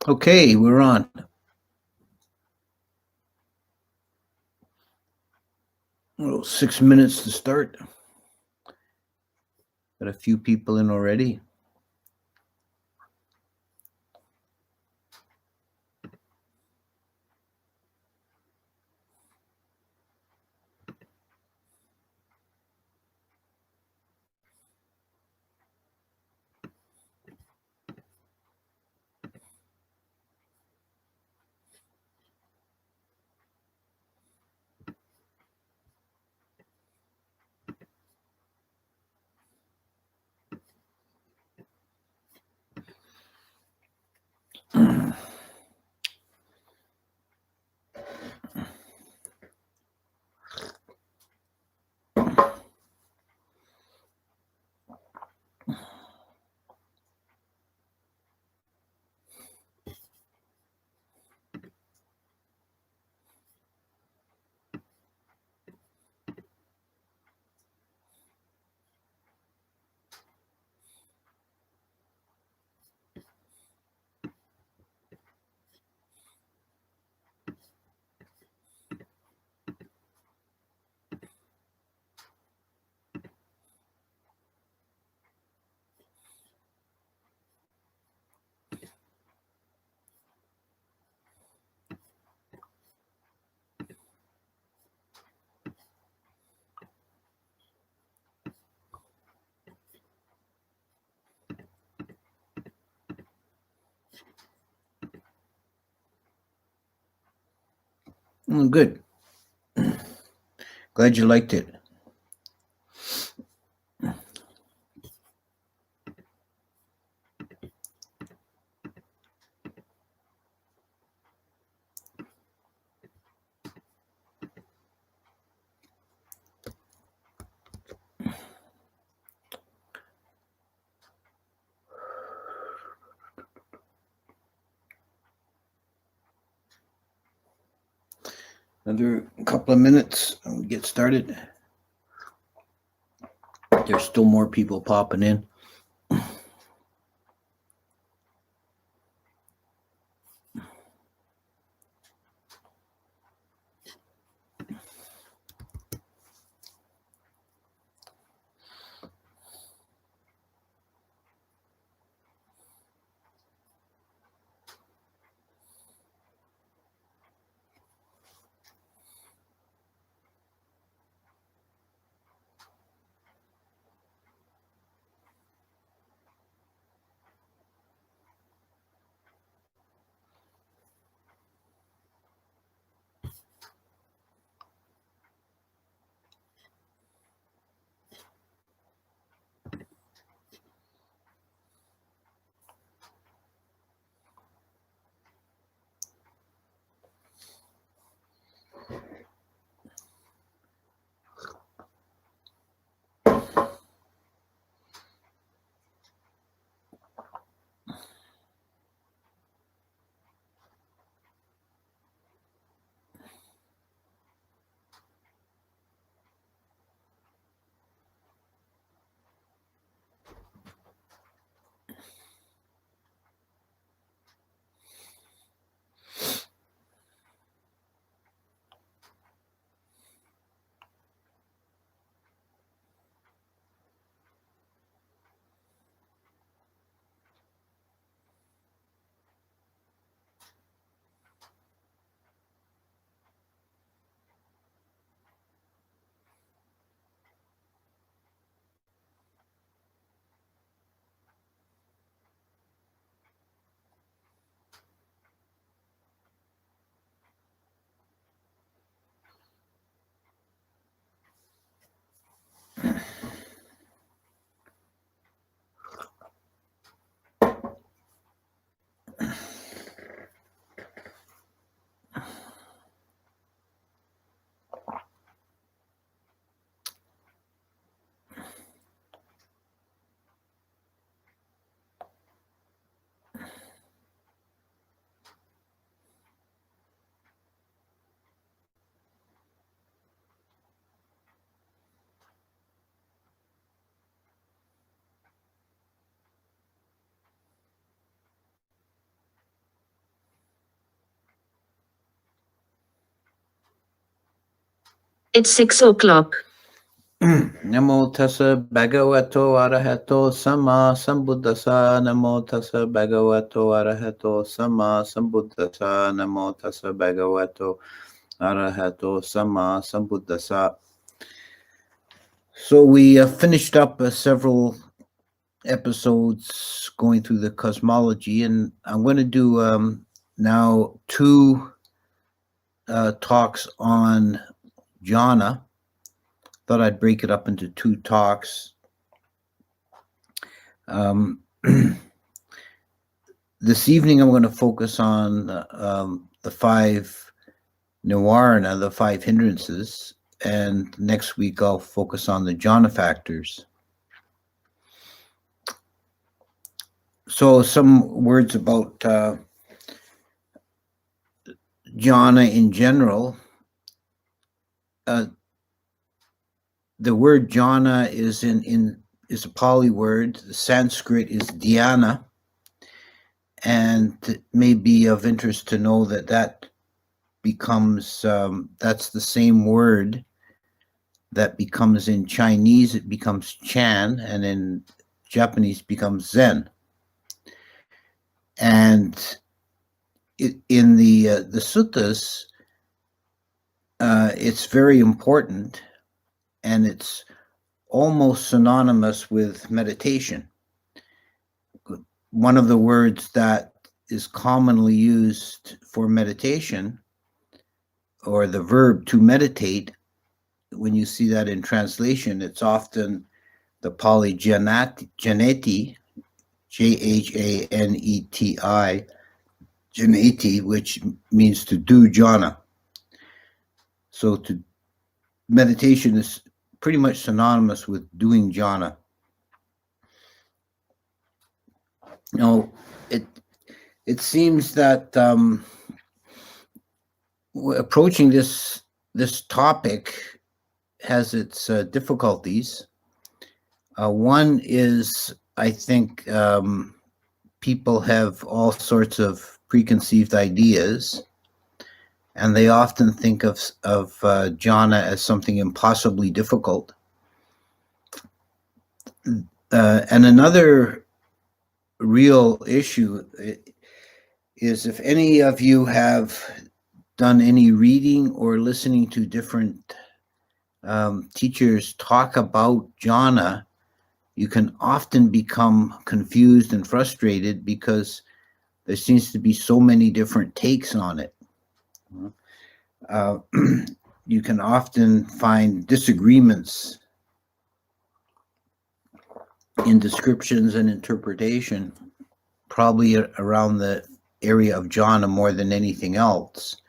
Okay, we're on. Well, 6 minutes to start. Got a few people in already. Good. Glad you liked it. Another couple of minutes and we get started. There's still more people popping in. It's 6 o'clock. Namo tassa bhagavato arahato sama sambuddhasa. Namo tassa bhagavato arahato sama sambuddhasa. Namo tassa bhagavato arahato sama sambuddhasa. So we finished up several episodes going through the cosmology, and I'm going to do now two talks on jhana. Thought I'd break it up into two talks. This evening I'm going to focus on the five nivarana, the five hindrances, and next week I'll focus on the jhana factors. So some words about jhana in general. The word jhana is is a Pali word. The Sanskrit is dhyana, and it may be of interest to know that becomes that's the same word that becomes in Chinese. It becomes Chan, and in Japanese becomes Zen. And in the suttas, it's very important, and it's almost synonymous with meditation. One of the words that is commonly used for meditation, or the verb to meditate, when you see that in translation, it's often the Pali janeti, Jhaneti, janeti, which means to do jhana. So meditation is pretty much synonymous with doing jhana. Now, it seems that approaching this topic has its difficulties. One is, I think, people have all sorts of preconceived ideas, and they often think of jhana as something impossibly difficult. And another real issue is, if any of you have done any reading or listening to different teachers talk about jhana, you can often become confused and frustrated because there seems to be so many different takes on it. You can often find disagreements in descriptions and interpretation, probably around the area of jhana more than anything else.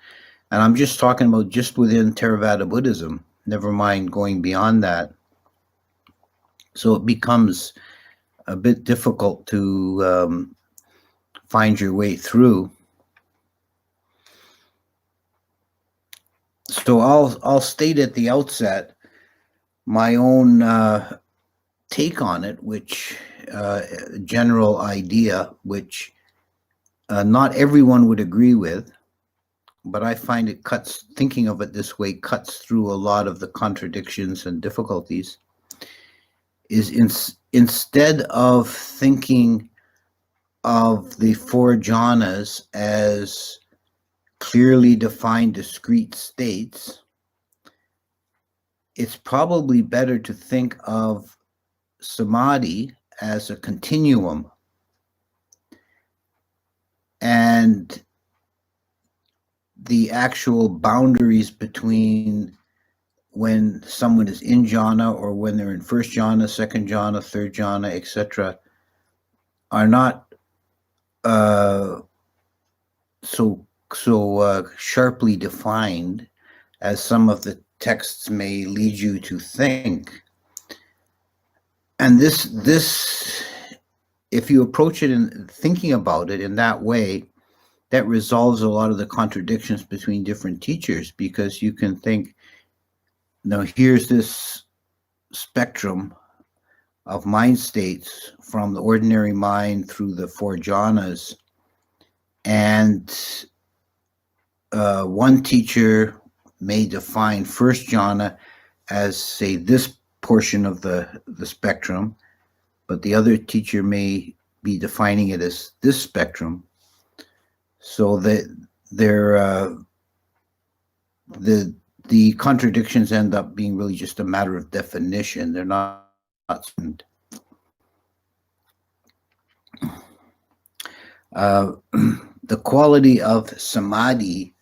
And I'm just talking about just within Theravada Buddhism, never mind going beyond that. So it becomes a bit difficult to find your way through. So I'll state at the outset my own take on it, which general idea, which not everyone would agree with, but I find it thinking of it this way cuts through a lot of the contradictions and difficulties. Is instead of thinking of the four jhanas as clearly defined discrete states, it's probably better to think of samadhi as a continuum. And the actual boundaries between when someone is in jhana or when they're in first jhana, second jhana, third jhana, etc., are not so sharply defined as some of the texts may lead you to think. And this, if you approach it in thinking about it in that way, that resolves a lot of the contradictions between different teachers, because you can think, now here's this spectrum of mind states from the ordinary mind through the four jhanas, and one teacher may define first jhana as, say, this portion of the spectrum, but the other teacher may be defining it as this spectrum. So that the contradictions end up being really just a matter of definition. They're not. The quality of samadhi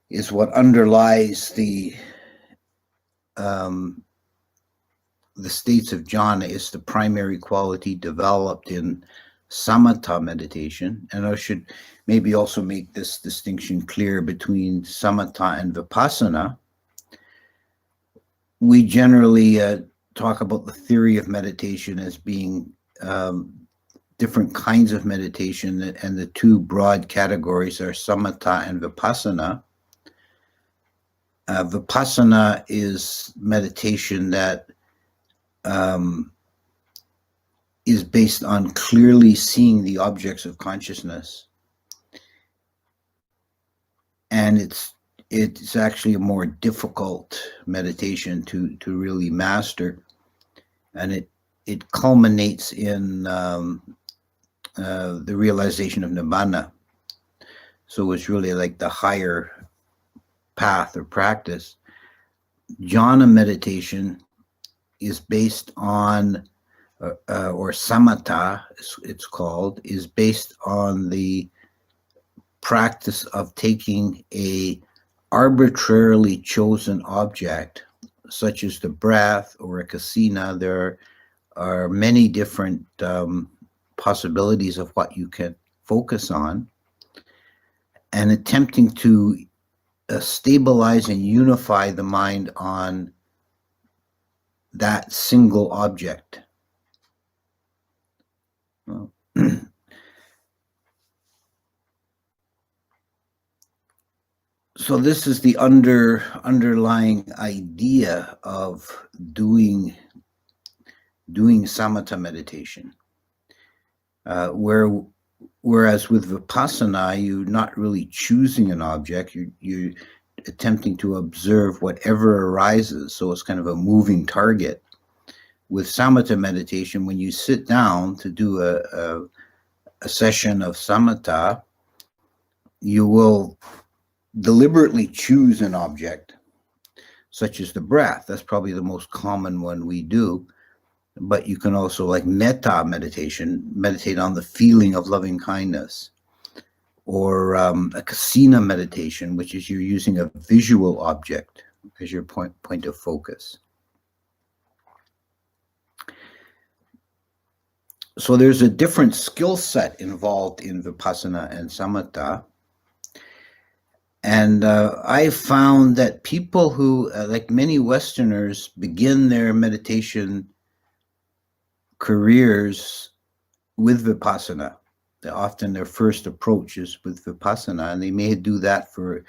is what underlies the states of jhana. Is the primary quality developed in samatha meditation. And I should maybe also make this distinction clear between samatha and vipassana. We generally talk about the theory of meditation as being different kinds of meditation, and the two broad categories are samatha and vipassana. Vipassana is meditation that is based on clearly seeing the objects of consciousness, and it's actually a more difficult meditation to really master, and it culminates in the realization of nibbana. So it's really like the higher path or practice. Jhana meditation is based on, or samatha, it's called, is based on the practice of taking a arbitrarily chosen object, such as the breath or a kasina. There are many different possibilities of what you can focus on, and attempting to stabilize and unify the mind on that single object. So this is the underlying idea of doing samatha meditation, whereas with vipassana, you're not really choosing an object. You're attempting to observe whatever arises. So it's kind of a moving target. With samatha meditation, when you sit down to do a session of samatha, you will deliberately choose an object, such as the breath. That's probably the most common one we do. But you can also, like metta meditation, meditate on the feeling of loving kindness, or a kasina meditation, which is you're using a visual object as your point of focus. So there's a different skill set involved in vipassana and samatha. And I found that people who, like many Westerners, begin their meditation careers with vipassana. Often their first approach is with vipassana, and they may do that for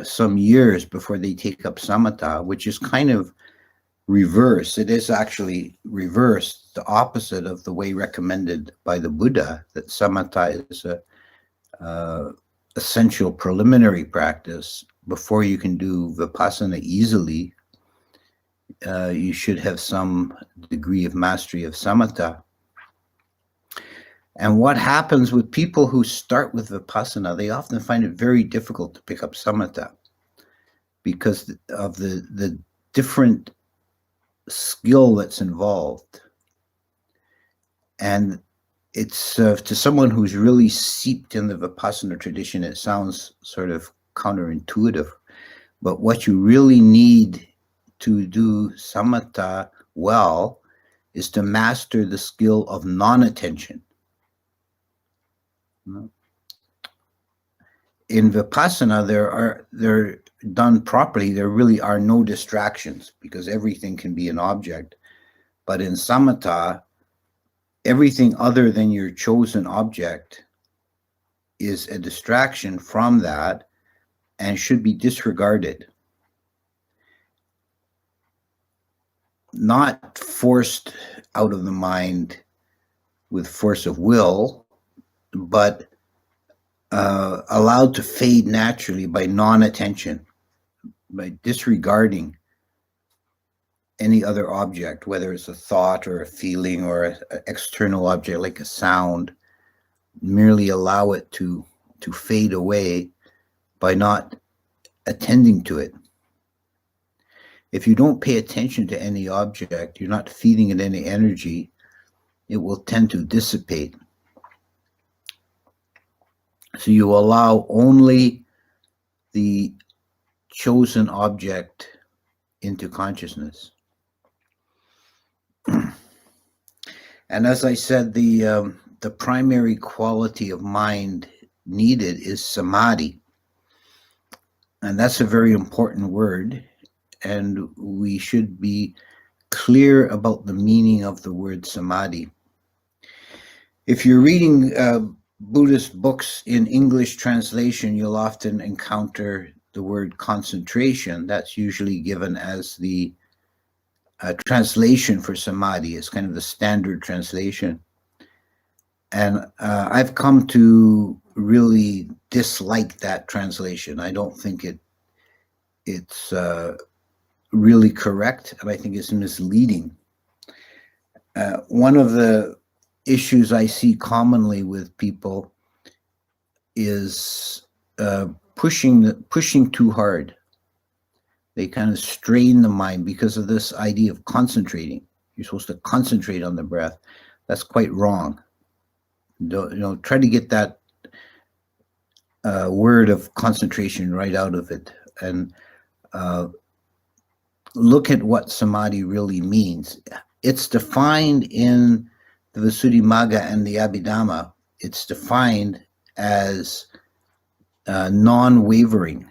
some years before they take up samatha, which is kind of reverse. It is actually reverse, the opposite of the way recommended by the Buddha, that samatha is a essential preliminary practice. Before you can do vipassana easily, you should have some degree of mastery of samatha. And what happens with people who start with vipassana, they often find it very difficult to pick up samatha because of the different skill that's involved. And it's to someone who's really seeped in the vipassana tradition, it sounds sort of counterintuitive, but what you really need to do samatha well is to master the skill of non-attention. In vipassana, they're done properly, there really are no distractions because everything can be an object. But in samatha, everything other than your chosen object is a distraction from that and should be disregarded. Not forced out of the mind with force of will, but allowed to fade naturally by non-attention. by disregarding any other object, whether it's a thought or a feeling or an external object like a sound, merely allow it to fade away by not attending to it. If you don't pay attention to any object, you're not feeding it any energy, it will tend to dissipate. So you allow only the chosen object into consciousness. And as I said, the primary quality of mind needed is samadhi. And that's a very important word. And we should be clear about the meaning of the word samadhi. If you're reading Buddhist books in English translation, you'll often encounter the word concentration. That's usually given as the translation for samadhi. It's kind of the standard translation. And I've come to really dislike that translation. I don't think it's really correct, and I think it's misleading. One of the issues I see commonly with people is pushing too hard. They kind of strain the mind because of this idea of concentrating. You're supposed to concentrate on the breath. That's quite wrong. Try to get that word of concentration right out of it, and look at what samadhi really means. It's defined in the Visuddhimagga and the Abhidhamma. It's defined as non-wavering.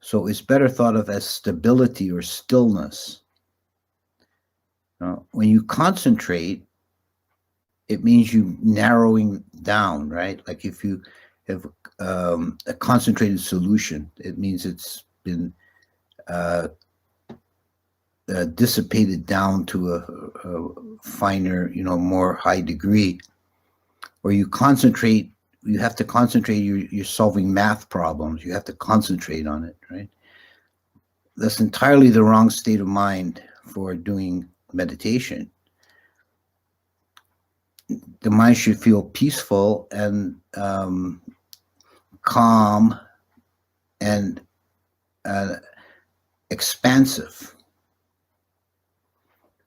So it's better thought of as stability or stillness. When you concentrate, it means you narrowing down, right? Like if you have a concentrated solution, it means it's been dissipated down to a finer, more high degree. Or you concentrate, you have to concentrate, you're solving math problems, you have to concentrate on it, right? That's entirely the wrong state of mind for doing meditation. The mind should feel peaceful and calm and expansive.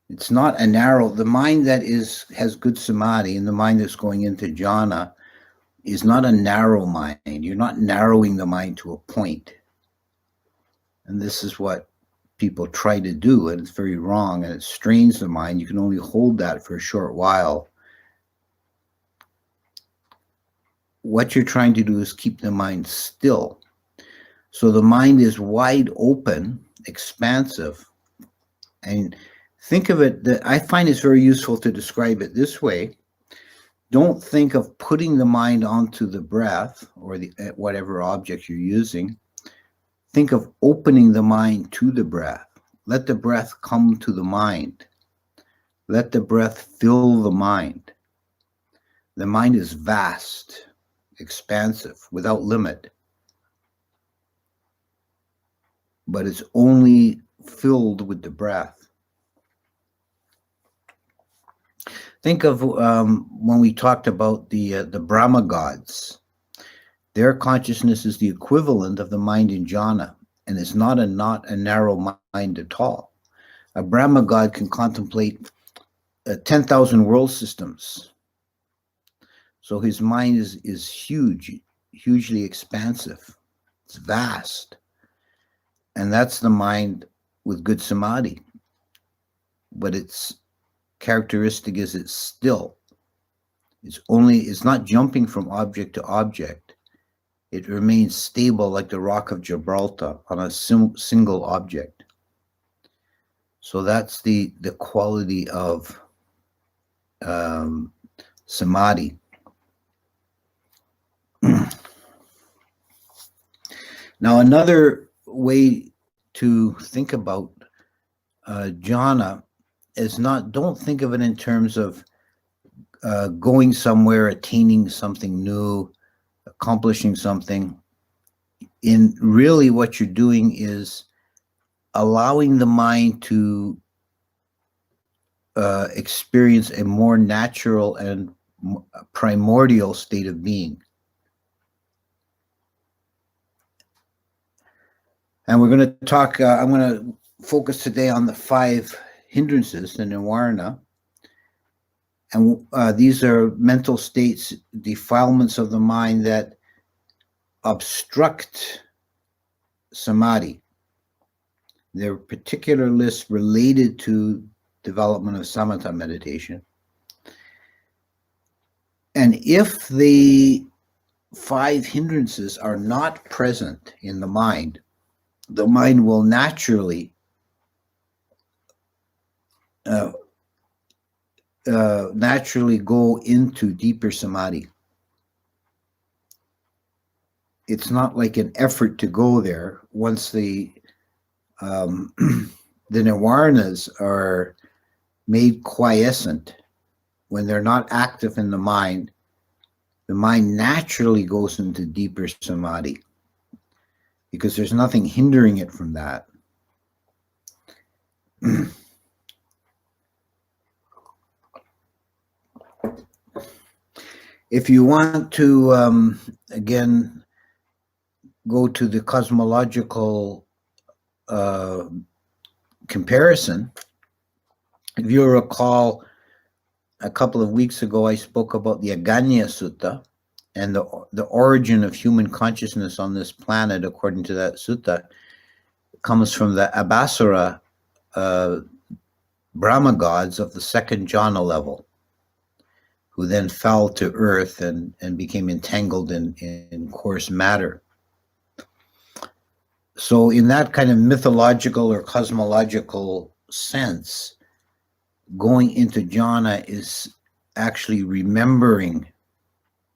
It's not a narrow, the mind that has good samadhi and the mind that's going into jhana is not a narrow mind. You're not narrowing the mind to a point. And this is what people try to do, and it's very wrong, and it strains the mind. You can only hold that for a short while. What you're trying to do is keep the mind still. So the mind is wide open, expansive, and think of it, I find it's very useful to describe it this way. Don't think of putting the mind onto the breath or whatever object you're using. Think of opening the mind to the breath. Let the breath come to the mind. Let the breath fill the mind. The mind is vast, expansive, without limit. But it's only filled with the breath. Think of when we talked about the Brahma gods. Their consciousness is the equivalent of the mind in jhana, and it's not a narrow mind at all. A Brahma god can contemplate 10,000 world systems. So his mind is huge, hugely expansive. It's vast. And that's the mind with good samadhi. But its characteristic is it's still. It's not jumping from object to object. It remains stable like the rock of Gibraltar on a single object. So that's the quality of samadhi. Now, another way to think about jhana is don't think of it in terms of going somewhere, attaining something new, accomplishing something. in really what you're doing is allowing the mind to experience a more natural and primordial state of being. And we're going to talk, I'm going to focus today on the 5 hindrances, the nirvana. And these are mental states, defilements of the mind that obstruct samadhi. They're particular lists related to development of samatha meditation. And if the 5 hindrances are not present in the mind will naturally go into deeper samadhi. It's not like an effort to go there. Once the the nirvanas are made quiescent, when they're not active in the mind naturally goes into deeper samadhi because there's nothing hindering it from that. If you want to, again, go to the cosmological comparison, if you recall, a couple of weeks ago, I spoke about the Aganya Sutta and the origin of human consciousness on this planet, according to that sutta, comes from the Abhasara Brahma gods of the 2nd jhana level, who then fell to earth and became entangled in coarse matter. So in that kind of mythological or cosmological sense, going into jhana is actually remembering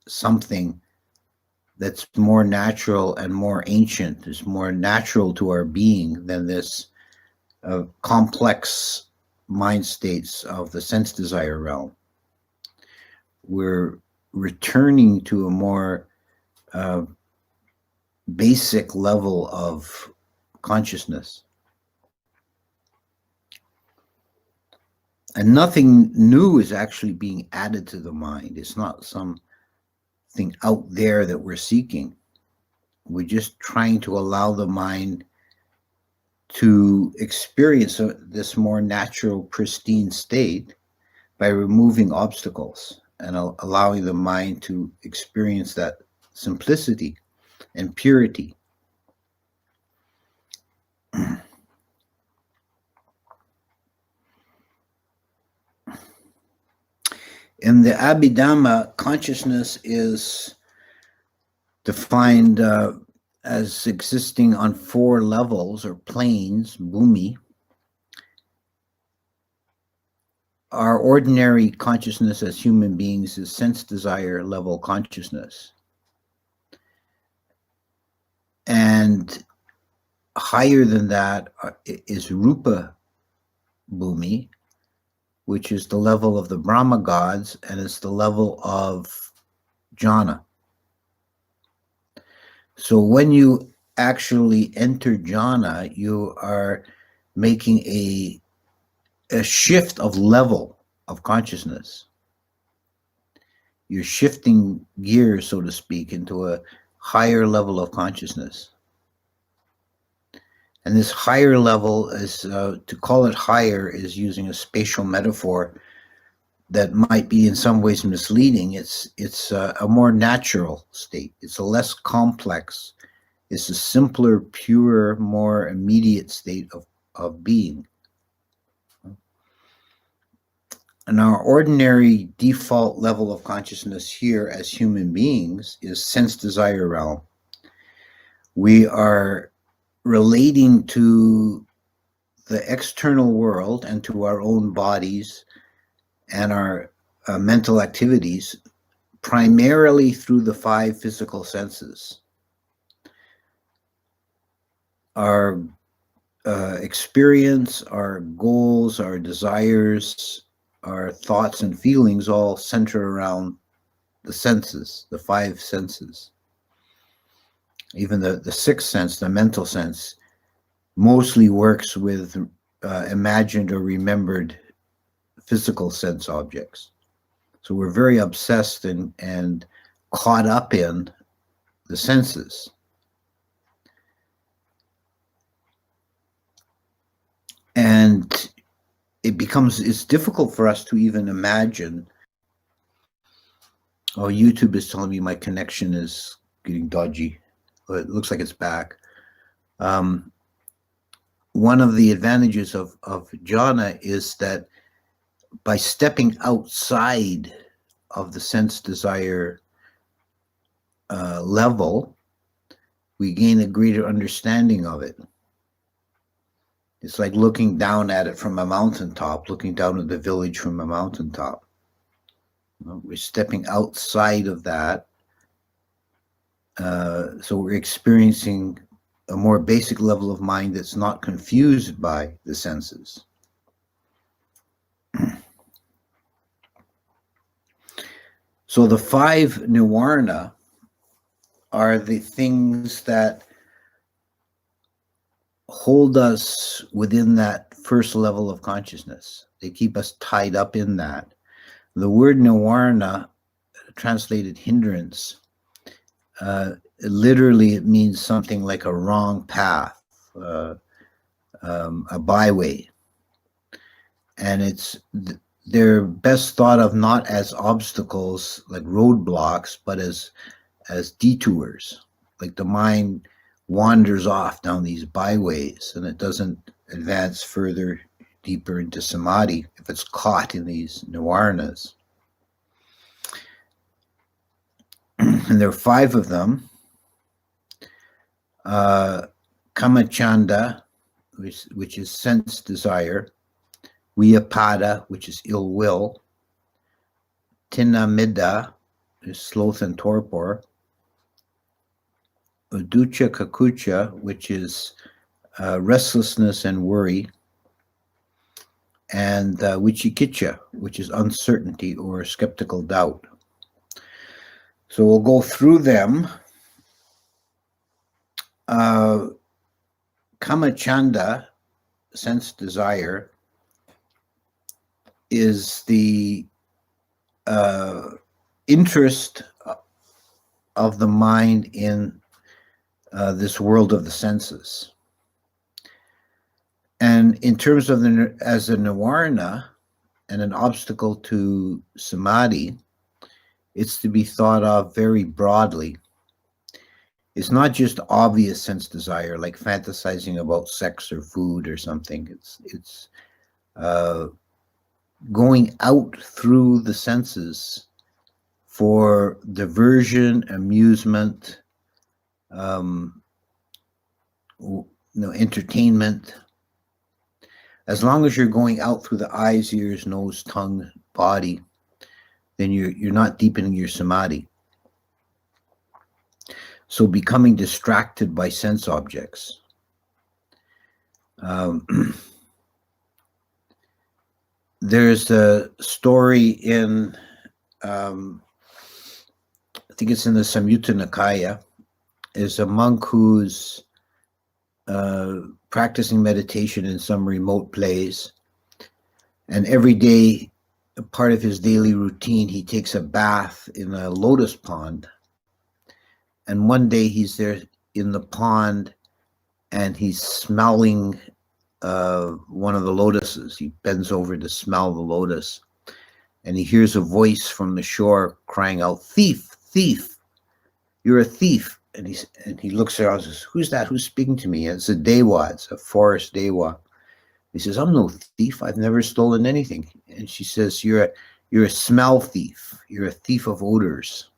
something that's more natural and more ancient, is more natural to our being than this complex mind states of the sense desire realm. We're returning to a more basic level of consciousness. And nothing new is actually being added to the mind. It's not something out there that we're seeking. We're just trying to allow the mind to experience this more natural, pristine state by removing obstacles and allowing the mind to experience that simplicity and purity. In the Abhidhamma, consciousness is defined as existing on 4 levels or planes, bhumi. Our ordinary consciousness as human beings is sense desire level consciousness. And higher than that is rupa bhumi, which is the level of the Brahma gods, and it's the level of jhana. So when you actually enter jhana, you are making a shift of level of consciousness. You're shifting gears, so to speak, into a higher level of consciousness. And this higher level is, to call it higher is using a spatial metaphor that might be in some ways misleading. It's a more natural state. It's a less complex. It's a simpler, pure, more immediate state of being. And our ordinary default level of consciousness here as human beings is sense desire realm. We are relating to the external world and to our own bodies and our mental activities primarily through the 5 physical senses. Our experience, our goals, our desires, our thoughts and feelings all center around the senses, the 5 senses. even the sixth sense, the mental sense, mostly works with imagined or remembered physical sense objects. So we're very obsessed and caught up in the senses. And it's difficult for us to even imagine. Oh, YouTube is telling me my connection is getting dodgy. It looks like it's back. One of the advantages of jhana is that by stepping outside of the sense desire level, we gain a greater understanding of it. It's like looking down at it from a mountaintop, looking down at the village from a mountaintop. We're stepping outside of that. So we're experiencing a more basic level of mind that's not confused by the senses. So the five nivarna are the things that hold us within that first level of consciousness. They keep us tied up in that. The word nivarna, translated hindrance, literally it means something like a wrong path, a byway. And they're best thought of not as obstacles like roadblocks, but as detours. Like the mind wanders off down these byways and it doesn't advance further deeper into samadhi if it's caught in these nivarnas. And there are five of them. Kamachanda, which is sense desire. Vyapada, which is ill will. Tinamida, is sloth and torpor. Uducha kakucha, which is restlessness and worry. And vichikicha, which is uncertainty or skeptical doubt. So we'll go through them. Kamachanda, sense desire, is the interest of the mind in this world of the senses. And in terms of as a nivarna and an obstacle to samadhi, it's to be thought of very broadly. It's not just obvious sense desire, like fantasizing about sex or food or something. It's going out through the senses for diversion, amusement, entertainment. As long as you're going out through the eyes, ears, nose, tongue, body, then you're not deepening your samadhi. So becoming distracted by sense objects. There's a story in, I think it's in the Samyutta Nikaya, is a monk who's practicing meditation in some remote place. And every day, a part of his daily routine, he takes a bath in a lotus pond. And one day he's there in the pond and he's smelling one of the lotuses. He bends over to smell the lotus. And he hears a voice from the shore crying out, "Thief, thief, you're a thief." And he looks around and says, "Who's that? Who's speaking to me?" And it's a dewa, it's a forest dewa. He says, "I'm no thief. I've never stolen anything." And she says, "You're a smell thief. You're a thief of odors."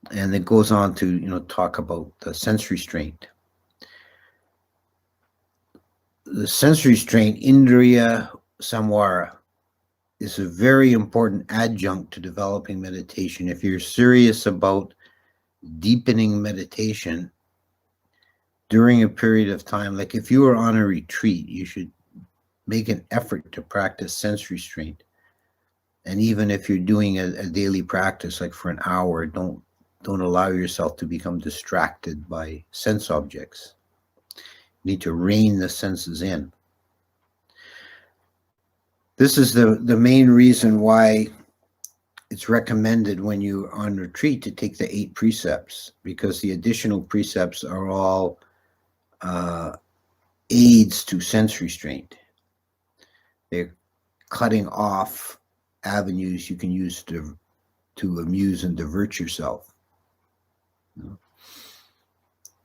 And it goes on to talk about the sense restraint. The sense restraint, indriya samvara, is a very important adjunct to developing meditation. If you're serious about deepening meditation during a period of time, like if you were on a retreat, you should make an effort to practice sense restraint. And even if you're doing a daily practice, like for an hour, don't Don't allow yourself to become distracted by sense objects. You need to rein the senses in. This is the main reason why it's recommended when you're on retreat to take the 8 precepts, because the additional precepts are all aids to sense restraint. They're cutting off avenues you can use to amuse and divert yourself.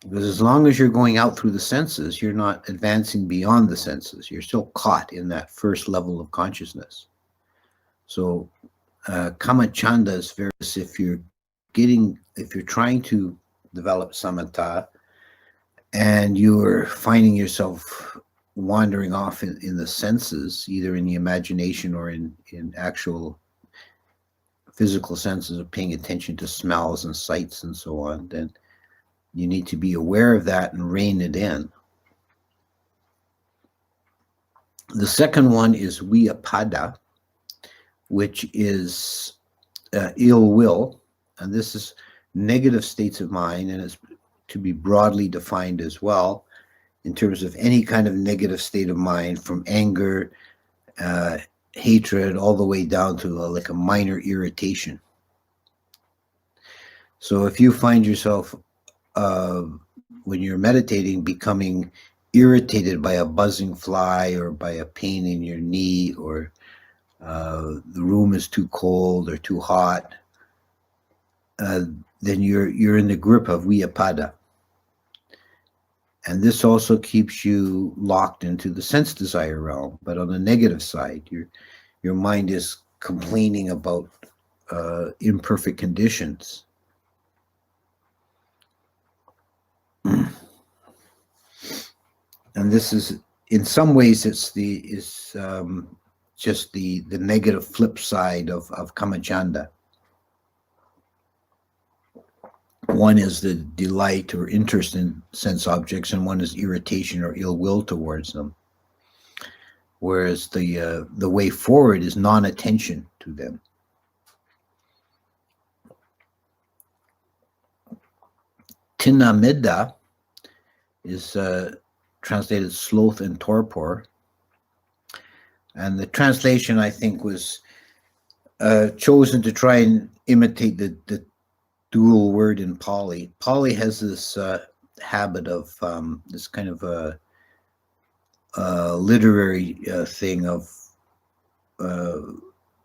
Because as long as you're going out through the senses, you're not advancing beyond the senses. You're still caught in that first level of consciousness. So kamachanda is very, if you're trying to develop samatha and you're finding yourself wandering off in the senses, either in the imagination or in actual physical senses of paying attention to smells and sights and so on, then you need to be aware of that and rein it in. The second one is vyapada, which is ill will, and this is negative states of mind, and it's to be broadly defined as well in terms of any kind of negative state of mind, from anger, hatred, all the way down to like a minor irritation. So if you find yourself when you're meditating becoming irritated by a buzzing fly or by a pain in your knee, or the room is too cold or too hot, then you're in the grip of vyapada. And this also keeps you locked into the sense desire realm. But on the negative side, your mind is complaining about imperfect conditions. And this is, in some ways, it's just the negative flip side of kamachanda. One is the delight or interest in sense objects, and one is irritation or ill will towards them. Whereas the way forward is non-attention to them. Tinamidda is translated sloth and torpor. And the translation, I think, was chosen to try and imitate the dual word in Pali. Pali has this habit of this kind of a literary thing of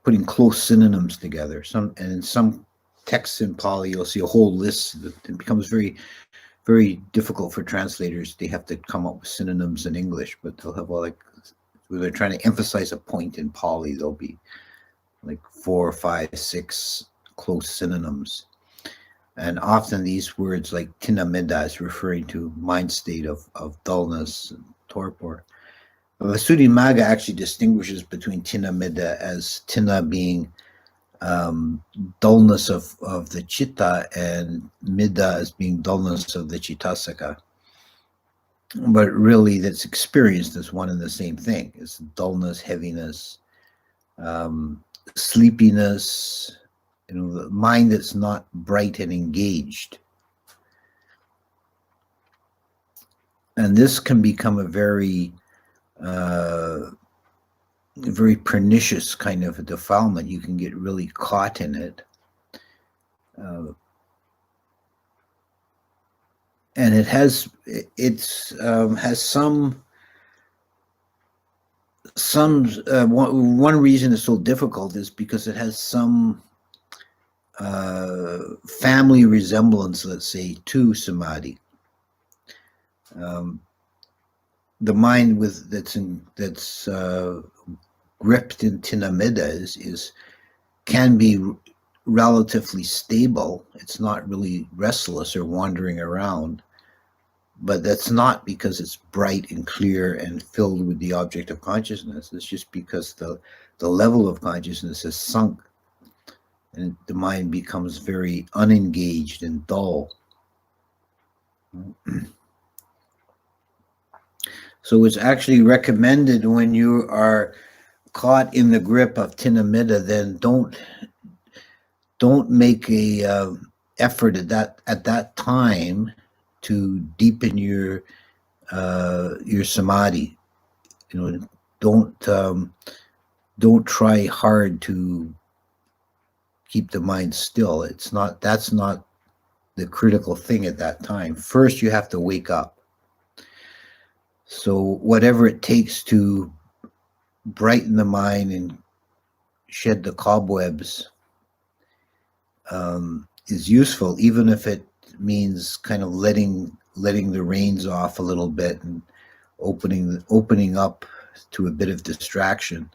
putting close synonyms together. And in some texts in Pali, you'll see a whole list that it becomes very, very difficult for translators. They have to come up with synonyms in English, but they'll have when they're trying to emphasize a point in Pali, there'll be like 4, 5, 6 close synonyms. And often these words like tinamidda is referring to mind state of dullness and torpor. Visuddhimagga actually distinguishes between tinamidda as tina being dullness of the citta, and midda as being dullness of the cittasika. But really that's experienced as one and the same thing. It's dullness, heaviness, sleepiness, the mind that's not bright and engaged. And this can become a very very pernicious kind of a defilement. You can get really caught in it. And it has some one reason it's so difficult is because it has some family resemblance, let's say, to samadhi. The mind that's gripped in tinamidda can be relatively stable. It's not really restless or wandering around, but that's not because it's bright and clear and filled with the object of consciousness. It's just because the level of consciousness has sunk and the mind becomes very unengaged and dull. So it's actually recommended when you are caught in the grip of tinamidda, then don't make a effort at that time to deepen your samadhi. Don't try hard to keep the mind still. That's not the critical thing at that time. First, you have to wake up. So whatever it takes to brighten the mind and shed the cobwebs is useful, even if it means kind of letting the reins off a little bit and opening up to a bit of distraction.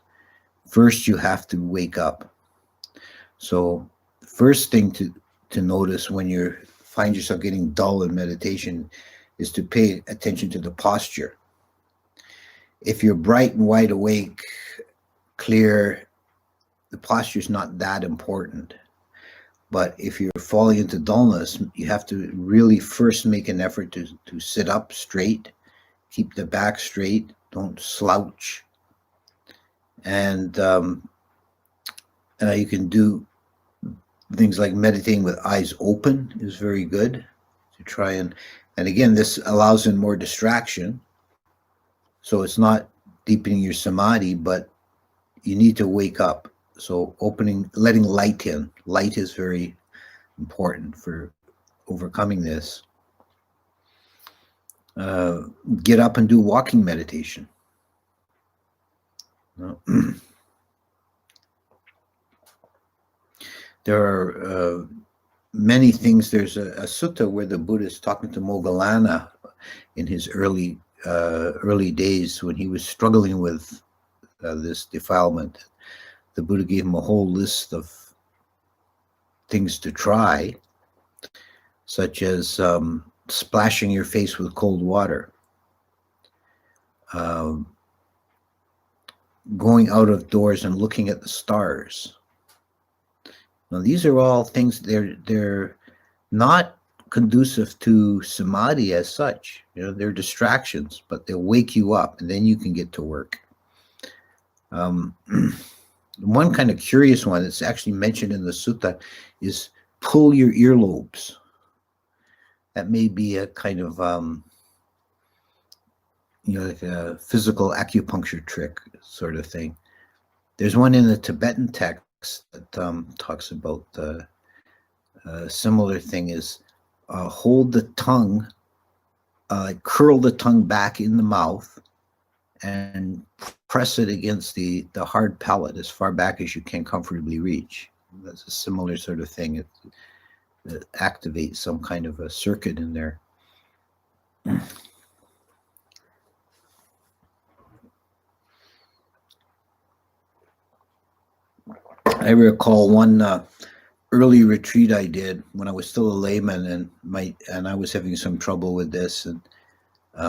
First, you have to wake up. So first thing to notice when you find yourself getting dull in meditation is to pay attention to the posture. If you're bright and wide awake, clear, the posture is not that important. But if you're falling into dullness, you have to really first make an effort to sit up straight, keep the back straight, don't slouch. And you can do things like meditating with eyes open is very good to try and again, this allows in more distraction. So it's not deepening your samadhi, but you need to wake up. So letting light in. Light is very important for overcoming this. Get up and do walking meditation. There are many things. There's a sutta where the Buddha is talking to Moggallana in his early days when he was struggling with this defilement. The Buddha gave him a whole list of things to try, such as splashing your face with cold water, going out of doors and looking at the stars. Now, these are all things, they're not conducive to samadhi as such. They're distractions, but they'll wake you up, and then you can get to work. One kind of curious one that's actually mentioned in the sutta is pull your earlobes. That may be a kind of, like a physical acupuncture trick sort of thing. There's one in the Tibetan text that talks about the similar thing is hold the tongue, curl the tongue back in the mouth and press it against the hard palate as far back as you can comfortably reach. That's a similar sort of thing. It activates some kind of a circuit in there. I recall one early retreat I did when I was still a layman, and I was having some trouble with this. And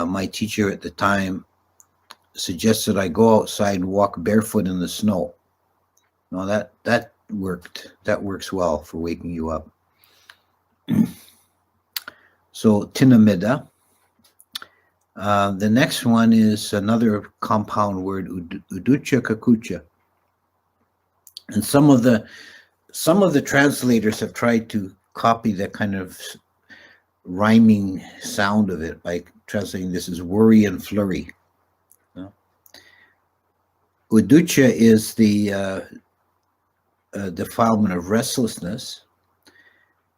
my teacher at the time suggested I go outside and walk barefoot in the snow. Now that worked. That works well for waking you up. So Tinamida. The next one is another compound word, uducha kakucha. And some of the translators have tried to copy that kind of rhyming sound of it by translating this as worry and flurry. Uducha is the defilement of restlessness,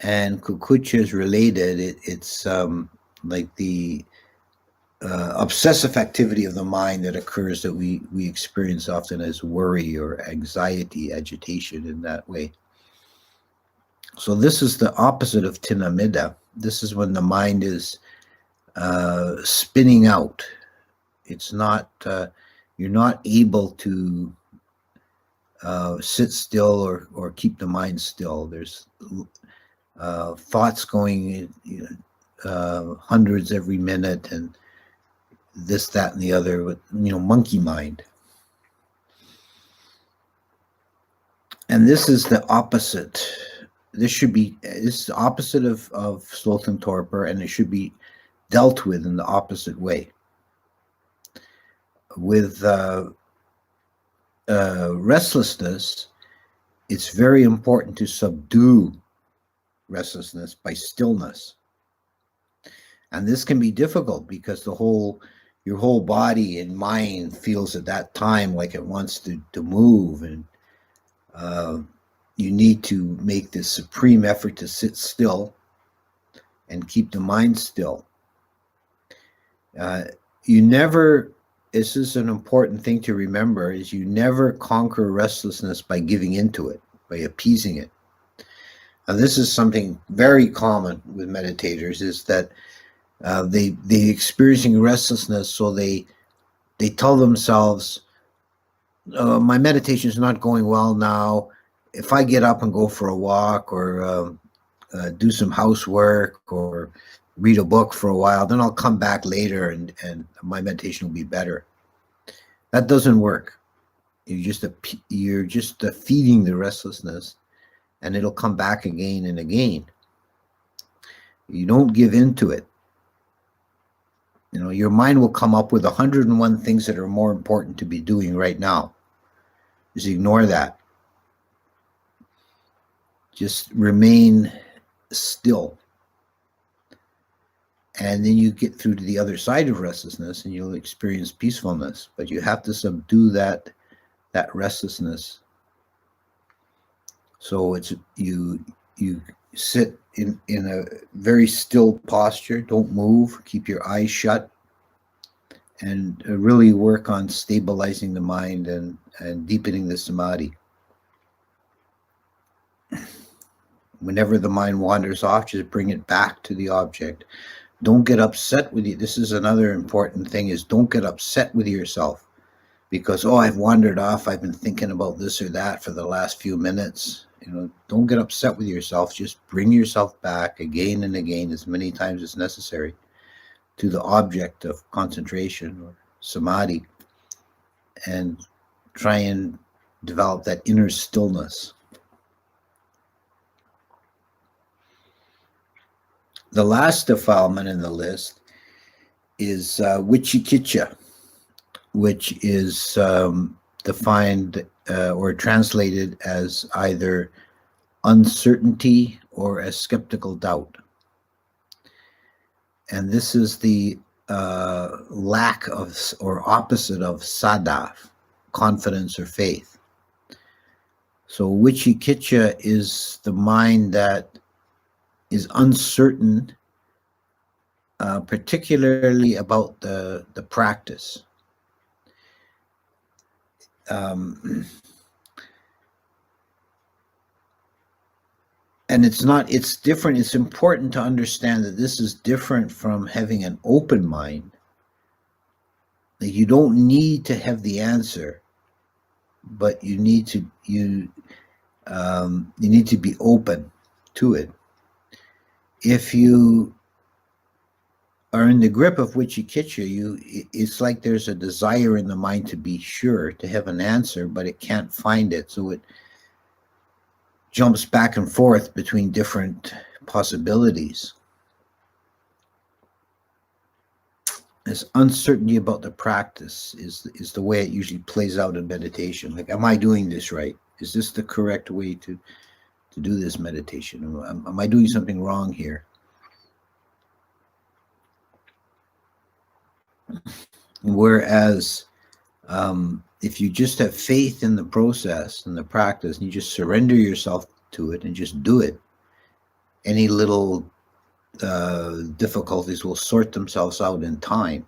and kukucha is related. It's like the obsessive activity of the mind that occurs that we experience often as worry or anxiety, agitation in that way. So this is the opposite of tinamida. This is when the mind is spinning out. It's not, you're not able to sit still or keep the mind still. There's thoughts going hundreds every minute, and this, that, and the other, with monkey mind. And this is the opposite. This is the opposite of sloth and torpor, and it should be dealt with in the opposite way. With restlessness, it's very important to subdue restlessness by stillness. And this can be difficult because your whole body and mind feels at that time like it wants to move, and you need to make this supreme effort to sit still and keep the mind still. You never, this is an important thing to remember, is you never conquer restlessness by giving into it, by appeasing it. And this is something very common with meditators, is that they experiencing restlessness, so they tell themselves, my meditation is not going well now. If I get up and go for a walk, or do some housework, or read a book for a while, then I'll come back later and my meditation will be better. That doesn't work. You're just feeding the restlessness, and it'll come back again and again. You don't give into it. Your mind will come up with 101 things that are more important to be doing right now. Just ignore that. Just remain still. And then you get through to the other side of restlessness, and you'll experience peacefulness. But you have to subdue that restlessness. So it's you sit in a very still posture. Don't move. Keep your eyes shut, and really work on stabilizing the mind and deepening the samadhi. Whenever the mind wanders off, just bring it back to the object. Don't get upset with you. This is another important thing, is don't get upset with yourself because, I've wandered off. I've been thinking about this or that for the last few minutes. Don't get upset with yourself. Just bring yourself back again and again, as many times as necessary, to the object of concentration or samadhi, and try and develop that inner stillness. The last defilement in the list is vicikiccha, which is defined or translated as either uncertainty or as skeptical doubt. And this is the lack of, or opposite of, saddha, confidence or faith. So vicikiccha is the mind that is uncertain, particularly about the practice. And it's different. It's important to understand that this is different from having an open mind. That you don't need to have the answer, but you need to be open to it. If you are in the grip of vicikiccha, it's like there's a desire in the mind to be sure, to have an answer, but it can't find it. So it jumps back and forth between different possibilities. This uncertainty about the practice is the way it usually plays out in meditation. Like, am I doing this right? Is this the correct way to do this meditation? Am I doing something wrong here? Whereas if you just have faith in the process and the practice, and you just surrender yourself to it and just do it, any little difficulties will sort themselves out in time.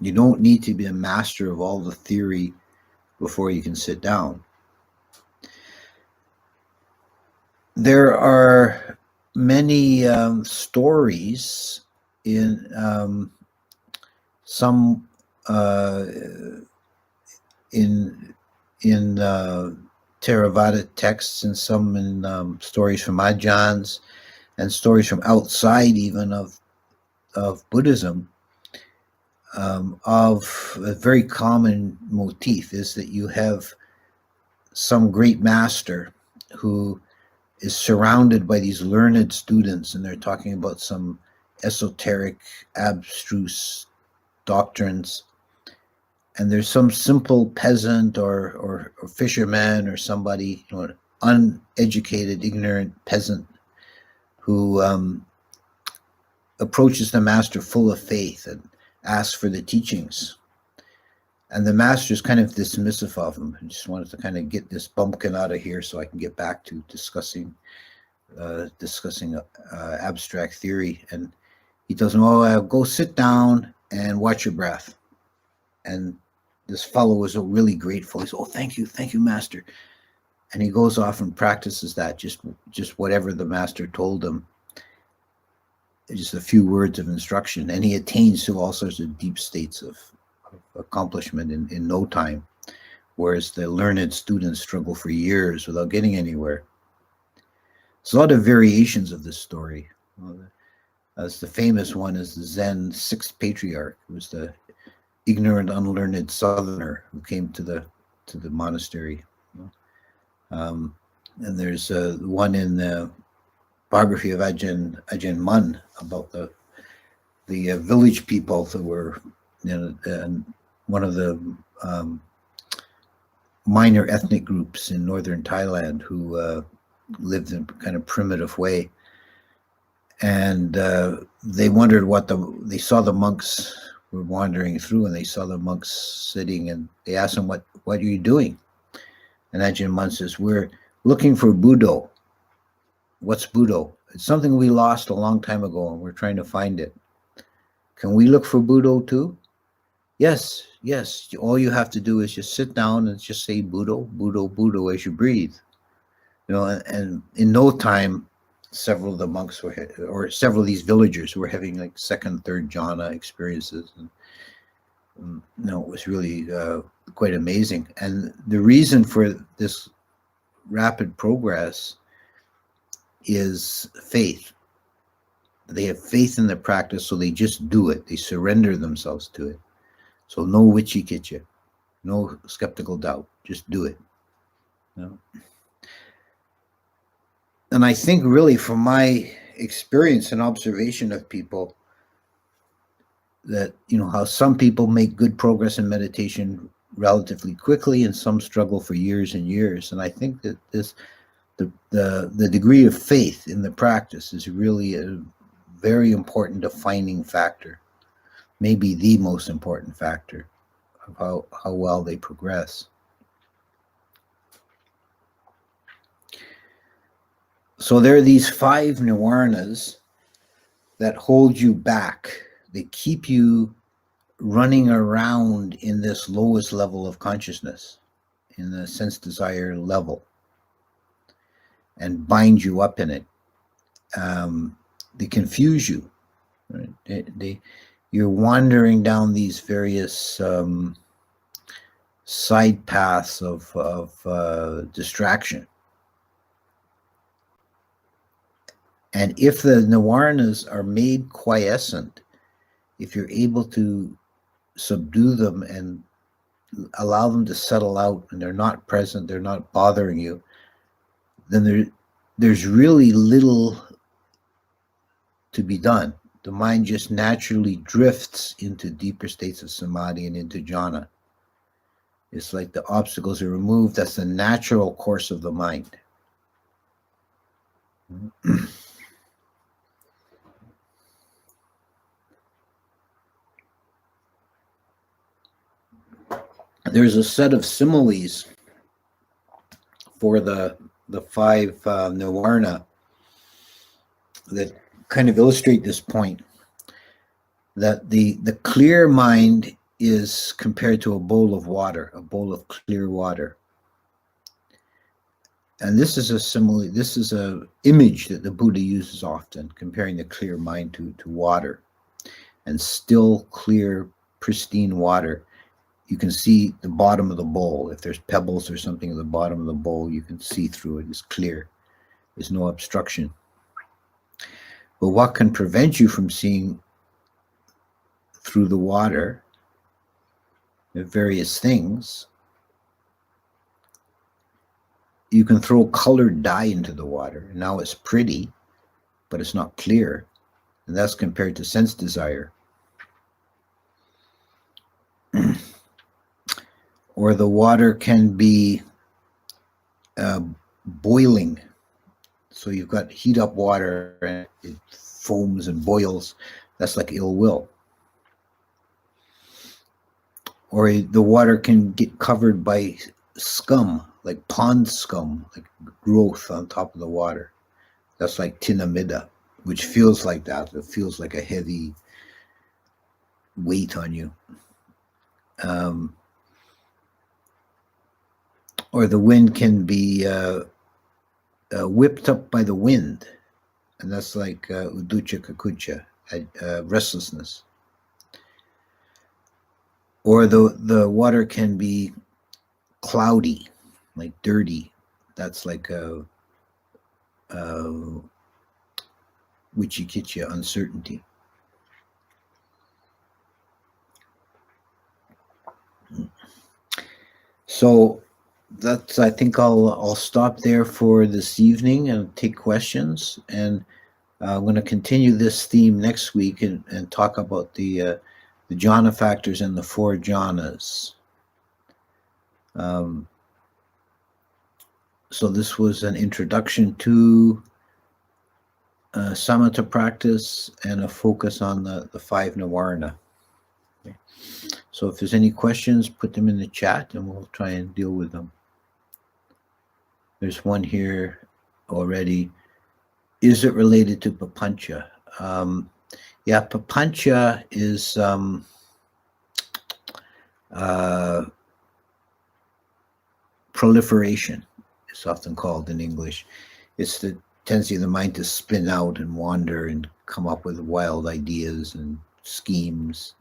You don't need to be a master of all the theory before you can sit down. There are many stories in some in Theravada texts, and some in stories from Ajahns, and stories from outside even of Buddhism, of a very common motif is that you have some great master who is surrounded by these learned students, and they're talking about some esoteric, abstruse doctrines, and there's some simple peasant or fisherman or somebody, uneducated, ignorant peasant who approaches the master full of faith and asks for the teachings. And the master is kind of dismissive of him. I just wanted to kind of get this bumpkin out of here so I can get back to discussing abstract theory. And he tells him, "Oh, go sit down and watch your breath." And this fellow was really grateful. He says, "Oh, thank you, master." And he goes off and practices that, just whatever the master told him, just a few words of instruction, and he attains to all sorts of deep states of accomplishment in no time, whereas the learned students struggle for years without getting anywhere. There's a lot of variations of this story. As the famous one is the Zen sixth patriarch, who was the ignorant, unlearned southerner who came to the monastery. And there's one in the biography of Ajahn Mun about the village people that were, one of the minor ethnic groups in northern Thailand who lived in a kind of primitive way. And they wondered they saw the monks were wandering through, and they saw the monks sitting, and they asked them, what are you doing? And Ajahn Mun says, "We're looking for Buddho." "What's Buddho?" "It's something we lost a long time ago, and we're trying to find it." "Can we look for Buddho too?" Yes. All you have to do is just sit down and just say Buddho, Buddho, Buddho as you breathe. And in no time, several of the monks or several of these villagers were having like second, third jhana experiences. And it was really quite amazing. And the reason for this rapid progress is faith. They have faith in the practice, so they just do it. They surrender themselves to it. So no witchy kitcha, no skeptical doubt, just do it. And I think really from my experience and observation of people that, how some people make good progress in meditation relatively quickly and some struggle for years and years. And I think that the degree of faith in the practice is really a very important defining factor, maybe the most important factor of how well they progress. So there are these 5 nivarnas that hold you back. They keep you running around in this lowest level of consciousness, in the sense desire level, and bind you up in it. They confuse you. Right? You're wandering down these various side paths of distraction. And if the nivarnas are made quiescent, if you're able to subdue them and allow them to settle out, and they're not present, they're not bothering you, then there's really little to be done. The mind just naturally drifts into deeper states of samadhi and into jhana. It's like the obstacles are removed. That's the natural course of the mind. There's a set of similes for the 5 nivarna that kind of illustrate this point, that the clear mind is compared to a bowl of water, a bowl of clear water. And this is a simile, this is an image that the Buddha uses often, comparing the clear mind to water. And still, clear, pristine water, you can see the bottom of the bowl. If there's pebbles or something at the bottom of the bowl, you can see through it. It's clear. There's no obstruction. But what can prevent you from seeing through the water, the various things? You can throw colored dye into the water. Now it's pretty, but it's not clear. And that's compared to sense desire. Or the water can be boiling. So you've got heat up water and it foams and boils. That's like ill will. Or the water can get covered by scum, like pond scum, like growth on top of the water. That's like tinamida, which feels like that. It feels like a heavy weight on you. Or the wind can be whipped up by the wind, and that's like uducha kakucha, restlessness. Or the water can be cloudy, like dirty. That's like a wichikicha, uncertainty. So that's, I think I'll stop there for this evening and take questions. And I'm going to continue this theme next week and talk about the jhana factors and the four jhanas. So this was an introduction to samatha practice and a focus on the five nivarana. Okay. So if there's any questions, put them in the chat and we'll try and deal with them. There's one here already. Is it related to papancha? Yeah, papancha is proliferation. It's often called in English. It's the tendency of the mind to spin out and wander and come up with wild ideas and schemes,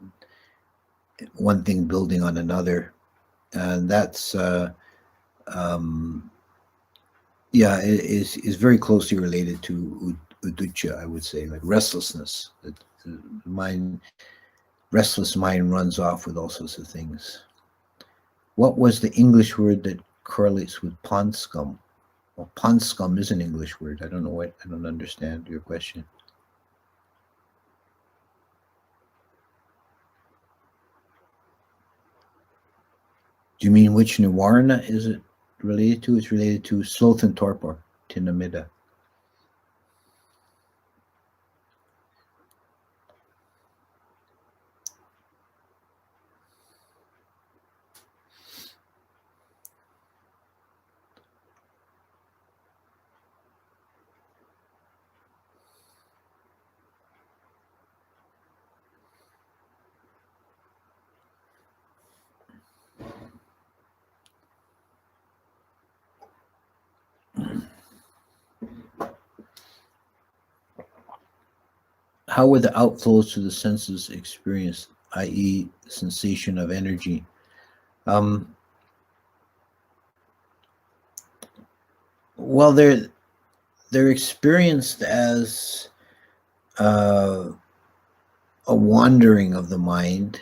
one thing building on another. And that's yeah, it is very closely related to uducha, I would say, like restlessness. The mind, restless mind runs off with all sorts of things. What was the English word that correlates with pond scum? Well, pond scum is an English word. I don't know what, I don't understand your question. Do you mean which nivarna is it related to? It's related to sloth and torpor, tinamida. How were the outflows to the senses experienced, i.e., sensation of energy? Well, they're experienced as a wandering of the mind.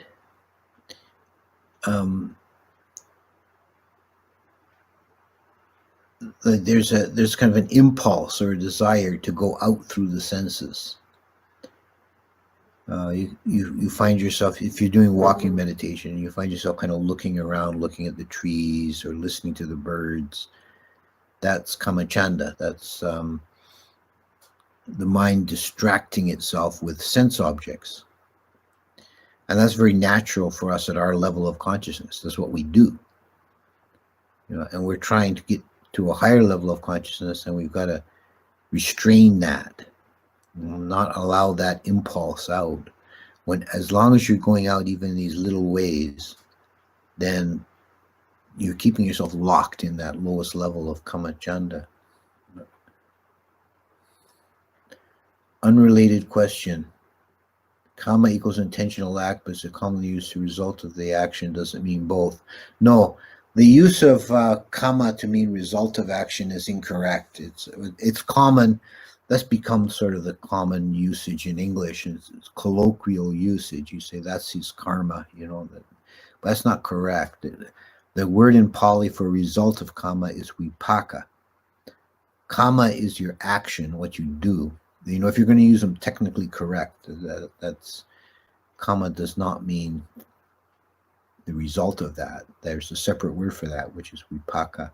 There's kind of an impulse or a desire to go out through the senses. You find yourself, if you're doing walking meditation, you find yourself kind of looking around, looking at the trees or listening to the birds. That's kamachanda. That's the mind distracting itself with sense objects. And that's very natural for us at our level of consciousness. That's what we do. You know, and we're trying to get to a higher level of consciousness, and we've got to restrain that, not allow that impulse out. When, as long as you're going out even in these little ways, then you're keeping yourself locked in that lowest level of kamachanda. Unrelated question. Kama equals intentional act, but it's a commonly used to result of the action. Doesn't mean both. No, the use of kama to mean result of action is incorrect. It's common. That's become sort of the common usage in English. It's colloquial usage. You say that's his karma, you know. But that's not correct. The word in Pali for result of kama is vipaka. Kama is your action, what you do. You know, if you're going to use them technically correct, that's kama does not mean the result of that. There's a separate word for that, which is vipaka.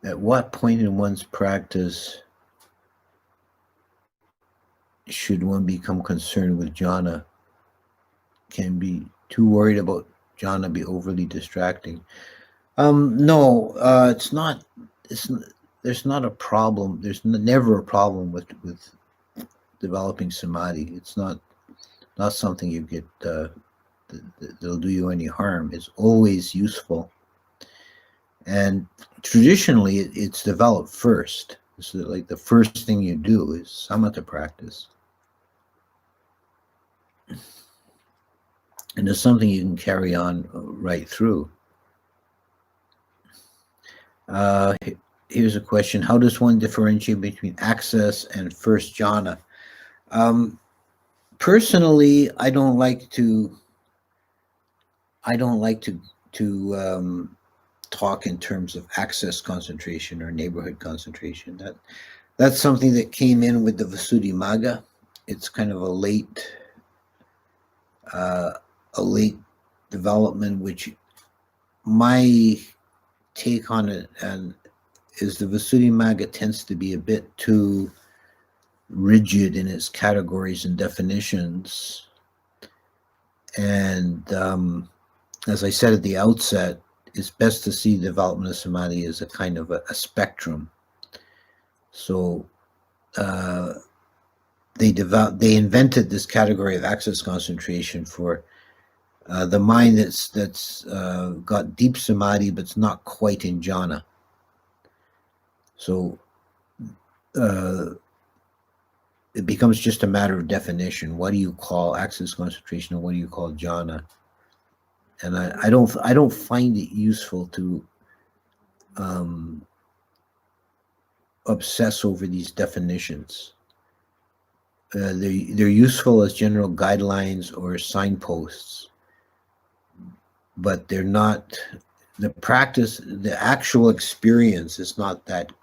At what point in one's practice should one become concerned with jhana? Can be too worried about jhana be overly distracting? No, it's not. It's there's not a problem. There's never a problem with developing samadhi. It's not something you get that'll do you any harm. It's always useful, and traditionally it's developed first. So like the first thing you do is samatha practice, and it's something you can carry on right through. Here's a question: how does one differentiate between access and first jhana? Personally, I don't like to talk in terms of access concentration or neighborhood concentration. That's something that came in with the Visuddhimagga. It's kind of a late development, which my take on it and is the Visuddhimagga tends to be a bit too rigid in its categories and definitions. And as I said at the outset, it's best to see development of samadhi as a kind of a spectrum. So they invented this category of access concentration for the mind that's got deep samadhi but's not quite in jhana. So it becomes just a matter of definition. What do you call access concentration, and what do you call jhana? And I don't find it useful to obsess over these definitions. They're useful as general guidelines or signposts, but they're not. The practice, the actual experience, is not that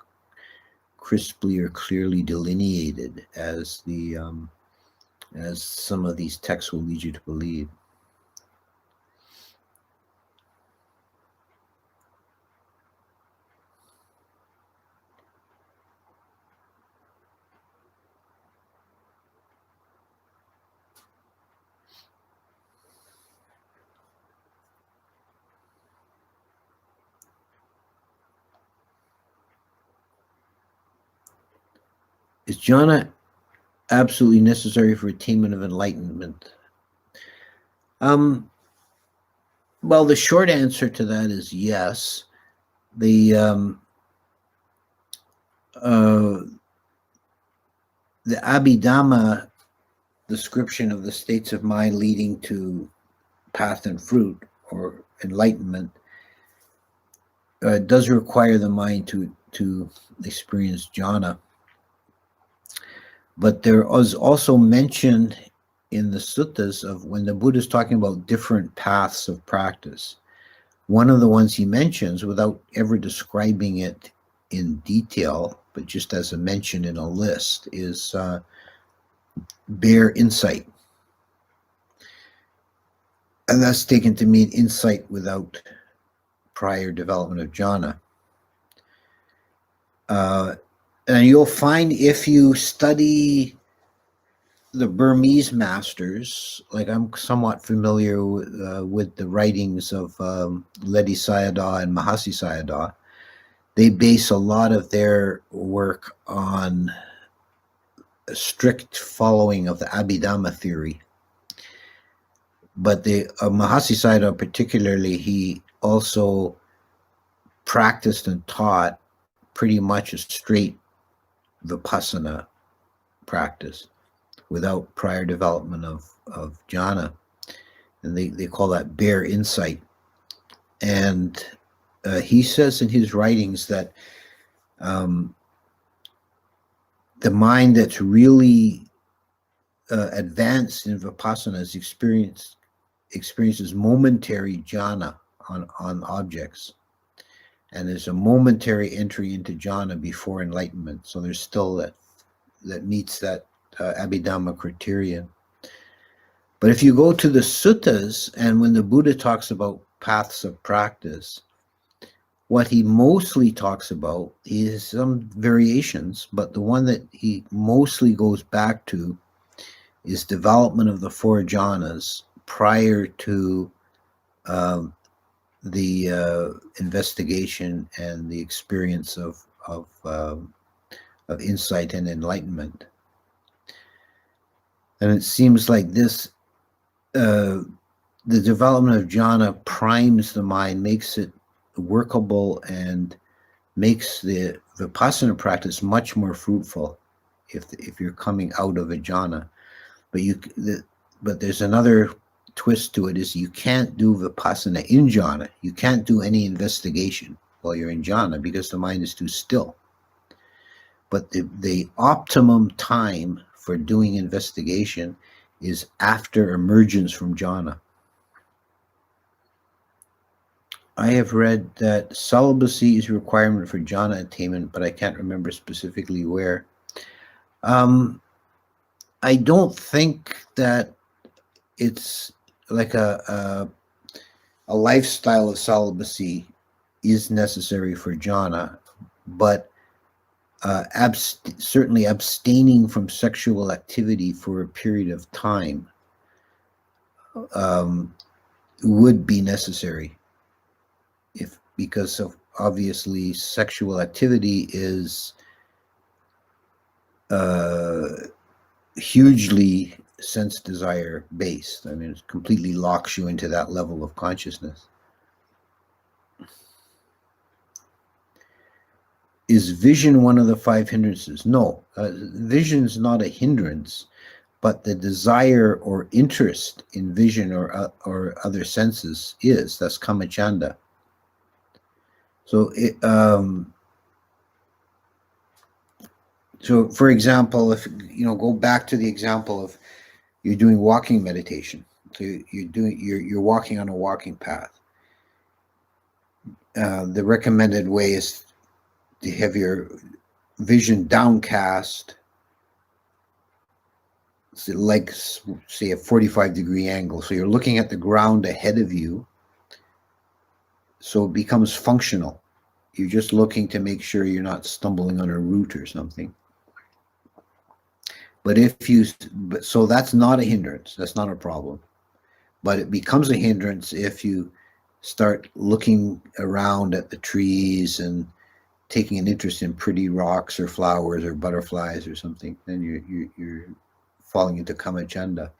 crisply or clearly delineated as as some of these texts will lead you to believe. Is jhana absolutely necessary for attainment of enlightenment? Well, the short answer to that is yes. The Abhidhamma description of the states of mind leading to path and fruit or enlightenment does require the mind to experience jhana. But there was also mention in the suttas of when the Buddha is talking about different paths of practice. One of the ones he mentions, without ever describing it in detail, but just as a mention in a list, is bare insight. And that's taken to mean insight without prior development of jhana. And you'll find if you study the Burmese masters, like I'm somewhat familiar with the writings of Ledi Sayadaw and Mahasi Sayadaw, they base a lot of their work on a strict following of the Abhidhamma theory. But the Mahasi Sayadaw particularly, he also practiced and taught pretty much a straight Vipassana practice without prior development of jhana. And they call that bare insight. And he says in his writings that the mind that's really advanced in Vipassana is experiences momentary jhana on objects. And there's a momentary entry into jhana before enlightenment. So there's still that meets that Abhidhamma criterion. But if you go to the suttas, and when the Buddha talks about paths of practice, what he mostly talks about is some variations, but the one that he mostly goes back to is development of the four jhanas prior to the investigation and the experience of insight and enlightenment. And it seems like this, the development of jhana primes the mind, makes it workable, and makes the vipassana practice much more fruitful if you're coming out of a jhana. But there's another twist to it, is you can't do vipassana in jhana. You can't do any investigation while you're in jhana because the mind is too still. But the optimum time for doing investigation is after emergence from jhana. I have read that celibacy is a requirement for jhana attainment, but I can't remember specifically where. I don't think that it's like a lifestyle of celibacy is necessary for jhana, but certainly abstaining from sexual activity for a period of time would be necessary, because of obviously sexual activity is hugely sense desire based. I mean, it completely locks you into that level of consciousness. Is vision one of the five hindrances? No, vision is not a hindrance, but the desire or interest in vision or other senses is. That's kamacchanda. So so for example, if go back to the example of you're doing walking meditation. So you're walking on a walking path. The recommended way is to have your vision downcast, so legs, say, a 45-degree angle. So you're looking at the ground ahead of you. So it becomes functional. You're just looking to make sure you're not stumbling on a root or something. But so that's not a hindrance. That's not a problem. But it becomes a hindrance if you start looking around at the trees and taking an interest in pretty rocks or flowers or butterflies or something. Then you're falling into kamacchanda.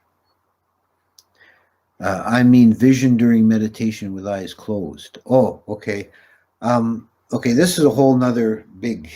I mean vision during meditation with eyes closed. Oh, okay. Okay, this is a whole nother big